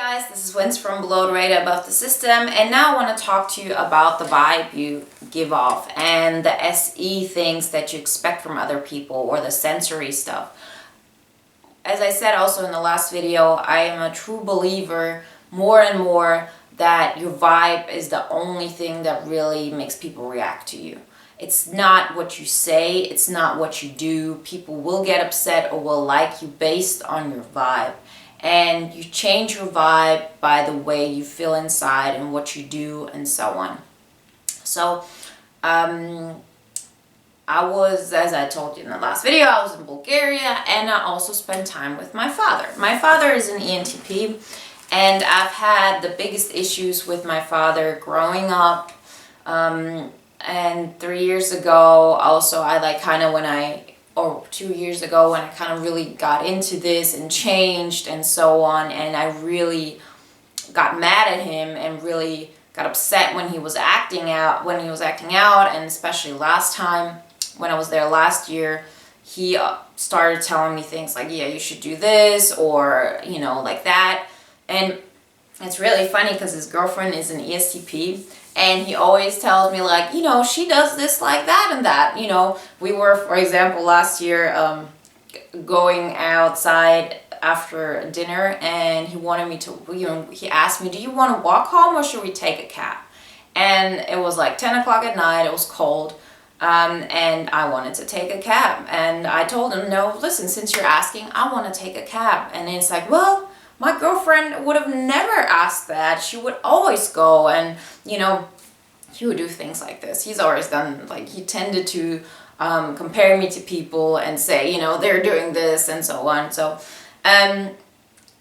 Guys, this is Wenzes from Below the Radar Above the System, and now I want to talk to you about the vibe you give off and the SE things that you expect from other people, or the sensory stuff. As I said also in the last video, I am a true believer more and more that your vibe is the only thing that really makes people react to you. It's not what you say, it's not what you do. People will get upset or will like you based on your vibe. And you change your vibe by the way you feel inside and what you do and so on. So, I was, as I told you in the last video, I was in Bulgaria, and I also spent time with my father. My father is an ENTP, and I've had the biggest issues with my father growing up. And 3 years ago, also, or 2 years ago, when I kind of really got into this and changed and so on, and I really got mad at him and really got upset when he was acting out, and especially last time when I was there last year, he started telling me things like, yeah, you should do this, or, you know, like that. And it's really funny because his girlfriend is an ESTP, and he always tells me, like, you know, she does this like that and that. You know, we were, for example, last year going outside after dinner, and he wanted me to, he asked me, do you want to walk home or should we take a cab? And it was like 10 o'clock at night, it was cold, and I wanted to take a cab. And I told him, no, listen, since you're asking, I want to take a cab. And it's like, well, my girlfriend would have never asked that. She would always go, and, you know, he would do things like this. He's always done, like, he tended to compare me to people and say, you know, they're doing this and so on. So, and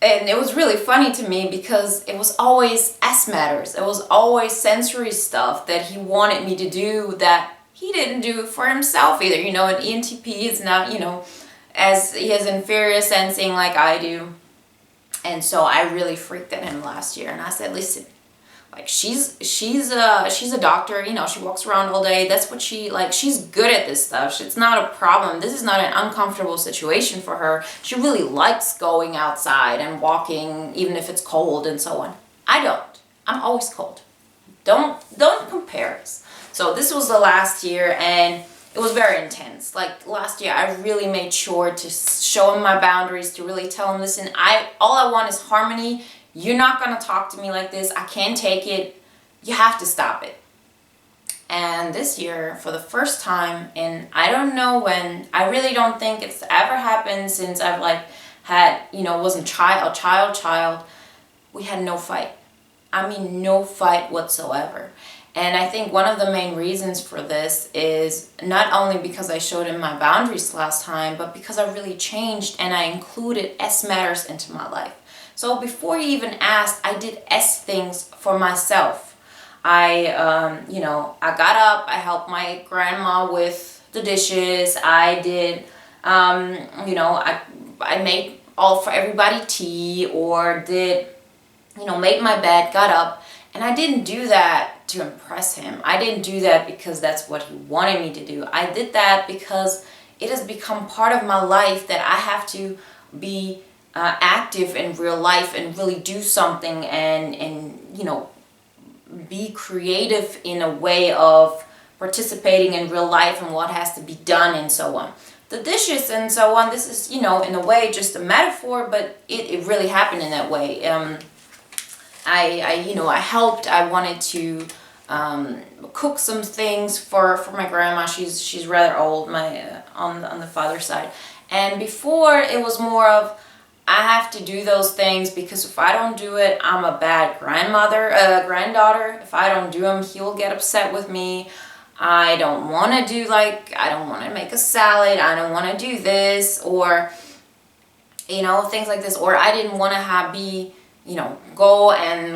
it was really funny to me because it was always S matters. It was always sensory stuff that he wanted me to do that he didn't do for himself either. You know, an ENTP is not, you know, as he has inferior sensing like I do. And so I really freaked at him last year, and I said, listen, like, she's a doctor, you know, she walks around all day. That's what she's good at this stuff. It's not a problem. This is not an uncomfortable situation for her. She really likes going outside and walking, even if it's cold and so on. I don't. I'm always cold. Don't compare us. So this was the last year, and it was very intense. Like, last year, I really made sure to show him my boundaries, to really tell him, listen, all I want is harmony. You're not going to talk to me like this. I can't take it. You have to stop it. And this year, for the first time in, I don't know when, I really don't think it's ever happened since I've, like, had, you know, wasn't child, we had no fight. I mean, no fight whatsoever. And I think one of the main reasons for this is not only because I showed him my boundaries last time, but because I really changed and I included S matters into my life. So before he even asked, I did S things for myself. I got up, I helped my grandma with the dishes. I did, I made all for everybody tea, or did, made my bed, got up. And I didn't do that to impress him. I didn't do that because that's what he wanted me to do. I did that because it has become part of my life that I have to be active in real life and really do something and be creative in a way of participating in real life and what has to be done and so on. The dishes and so on, this is, in a way just a metaphor, but it really happened in that way. I helped. I wanted to cook some things for my grandma. She's rather old, on the father's side. And before, it was more of, I have to do those things because if I don't do it, I'm a bad granddaughter. If I don't do them, he'll get upset with me. I don't want to I don't want to make a salad. I don't want to do this, or, things like this. Or I didn't want to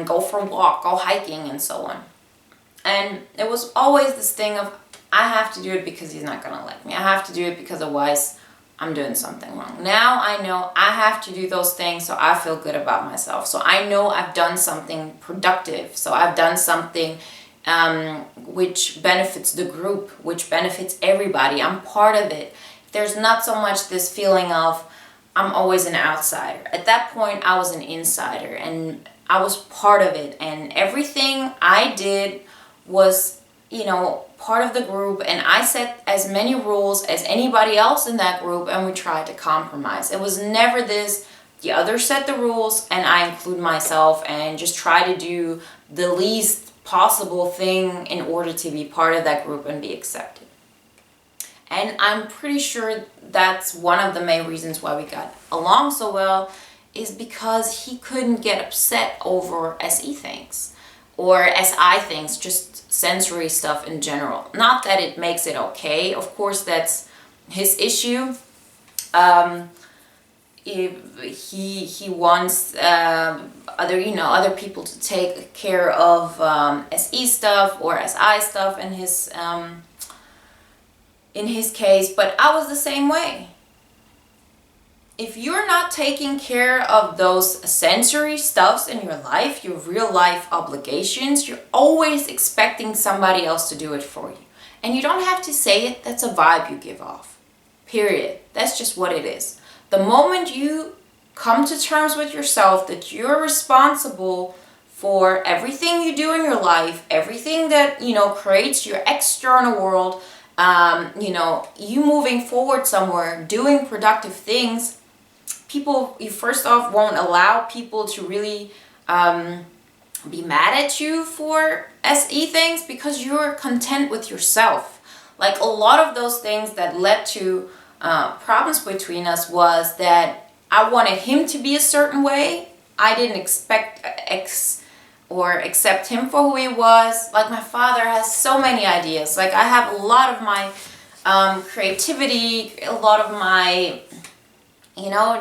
go for a walk, go hiking and so on. And it was always this thing of, I have to do it because he's not going to like me. I have to do it because otherwise I'm doing something wrong. Now I know I have to do those things so I feel good about myself. So I know I've done something productive. So I've done something which benefits the group, which benefits everybody. I'm part of it. There's not so much this feeling of, I'm always an outsider. At that point, I was an insider and I was part of it. And everything I did was, part of the group. And I set as many rules as anybody else in that group, and we tried to compromise. It was never this, the others set the rules and I include myself and just try to do the least possible thing in order to be part of that group and be accepted. And I'm pretty sure that's one of the main reasons why we got along so well, is because he couldn't get upset over SE things or SI things, just sensory stuff in general. Not that it makes it okay. Of course, that's his issue. If he wants other people to take care of SE stuff or SI stuff in his case, but I was the same way. If you're not taking care of those sensory stuffs in your life, your real life obligations, you're always expecting somebody else to do it for you. And you don't have to say it, that's a vibe you give off. Period. That's just what it is. The moment you come to terms with yourself that you're responsible for everything you do in your life, everything that, creates your external world, you moving forward somewhere, doing productive things, you first off won't allow people to really be mad at you for SE things because you're content with yourself. Like a lot of those things that led to problems between us was that I wanted him to be a certain way. I didn't expect accept him for who he was. Like my father has so many ideas. Like I have a lot of my creativity, a lot of my,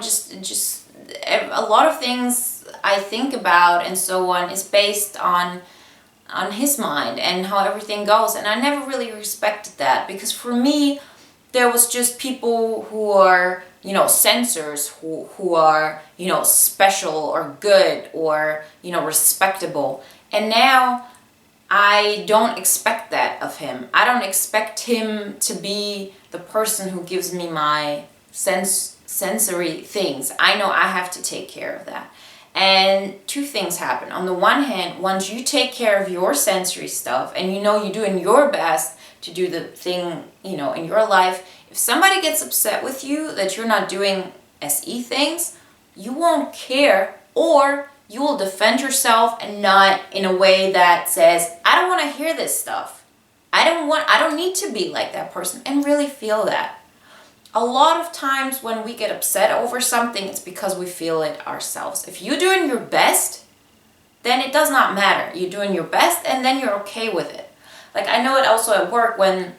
just a lot of things I think about and so on is based on his mind and how everything goes. And I never really respected that because for me, there was just people who are, censors, who are, special or good or, respectable. And now I don't expect that of him. I don't expect him to be the person who gives me my sensory things. I know I have to take care of that. And two things happen. On the one hand, once you take care of your sensory stuff and you're doing your best to do the thing, in your life, if somebody gets upset with you that you're not doing SE things, you won't care, or you will defend yourself and not in a way that says, I don't want to hear this stuff. I don't need to be like that person, and really feel that. A lot of times when we get upset over something, it's because we feel it ourselves. If you're doing your best, then it does not matter. You're doing your best and then you're okay with it. Like I know it also at work when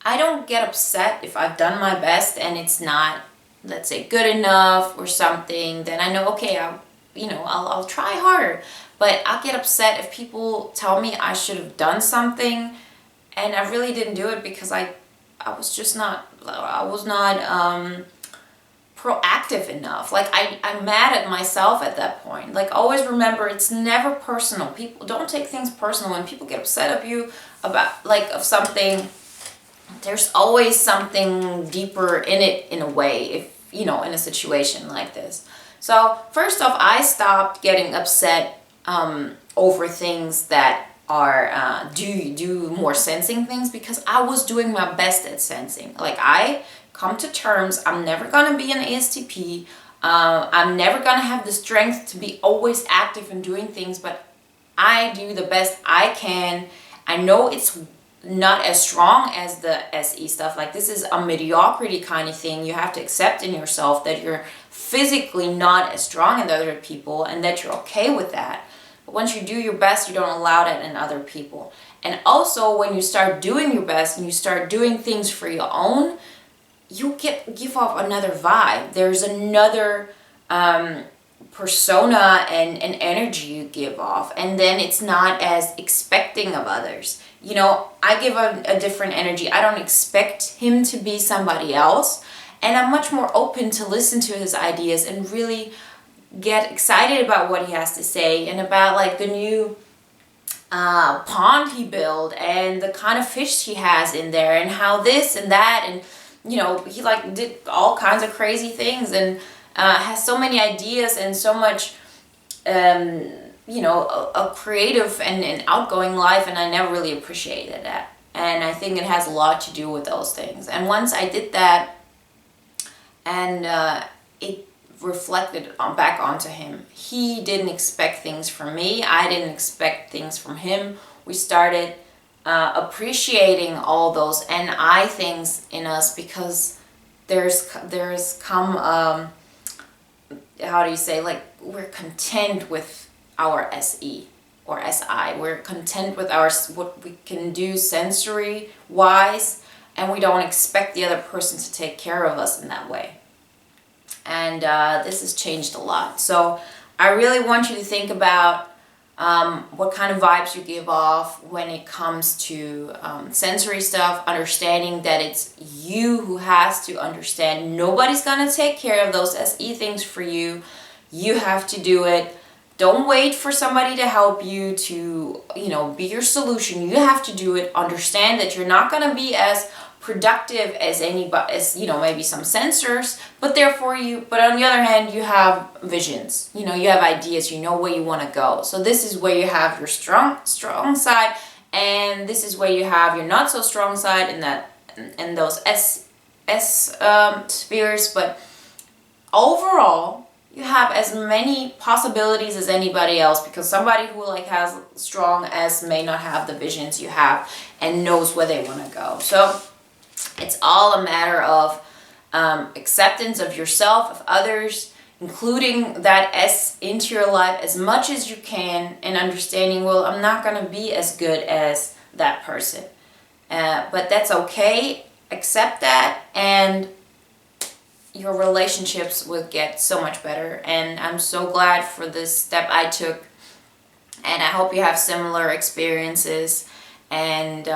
I don't get upset if I've done my best and it's not, let's say, good enough or something, then I know, okay, I'll try harder. But I'll get upset if people tell me I should have done something and I really didn't do it because I was not proactive enough. Like I'm mad at myself at that point. Like always remember, it's never personal. People don't take things personal. When people get upset of you of something, there's always something deeper in it in a way, if in a situation like this. So first off, I stopped getting upset over things that are do more sensing things because I was doing my best at sensing. Like I come to terms, I'm never gonna be an ASTP. I'm never gonna have the strength to be always active and doing things, but I do the best I can. I know it's not as strong as the SE stuff. Like this is a mediocrity kind of thing. You have to accept in yourself that you're physically not as strong as other people and that you're okay with that. But once you do your best, you don't allow that in other people. And also when you start doing your best and you start doing things for your own, you give off another vibe. There's another persona and energy you give off, and then it's not as expecting of others. I give a different energy. I don't expect him to be somebody else, and I'm much more open to listen to his ideas and really get excited about what he has to say and about like the new pond he built and the kind of fish he has in there and how this and that, and he like did all kinds of crazy things and has so many ideas and so much, a creative and outgoing life, and I never really appreciated that. And I think it has a lot to do with those things. And once I did that, and it reflected back onto him. He didn't expect things from me. I didn't expect things from him. We started appreciating all those NI things in us, because there's come how do you say, like, we're content with our SE or SI. We're content with what we can do sensory wise, and we don't expect the other person to take care of us in that way. And this has changed a lot. So I really want you to think about what kind of vibes you give off when it comes to sensory stuff, understanding that it's you who has to understand. Nobody's gonna take care of those SE things for you. You have to do it. Don't wait for somebody to help you to, be your solution. You have to do it. Understand that you're not gonna be as productive as anybody, as maybe some sensors, but on the other hand, you have visions, you have ideas, where you want to go. So this is where you have your strong side, and this is where you have your not so strong side in those S spheres. But overall, you have as many possibilities as anybody else, because somebody who has strong S may not have the visions you have and knows where they want to go. So it's all a matter of acceptance of yourself, of others, including that S into your life as much as you can, and understanding, well, I'm not going to be as good as that person. But that's okay. Accept that, and your relationships will get so much better. And I'm so glad for this step I took, and I hope you have similar experiences, and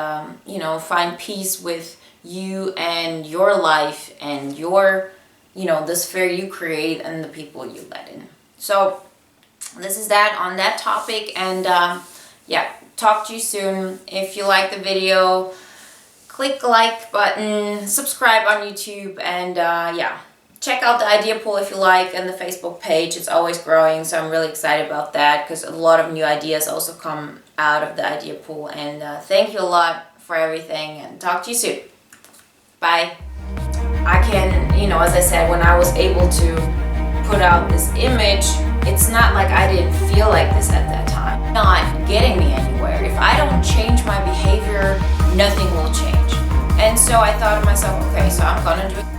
find peace with you and your life and your the sphere you create and the people you let in. So this is that on that topic, and talk to you soon. If you like the video, click the like button, subscribe on YouTube, and check out the idea pool if you like, and the Facebook page. It's always growing, so I'm really excited about that, because a lot of new ideas also come out of the idea pool. And thank you a lot for everything, and talk to you soon. Bye. I can, as I said, when I was able to put out this image, it's not like I didn't feel like this at that time. Not getting me anywhere. If I don't change my behavior, nothing will change. And so I thought to myself, okay, so I'm gonna do it.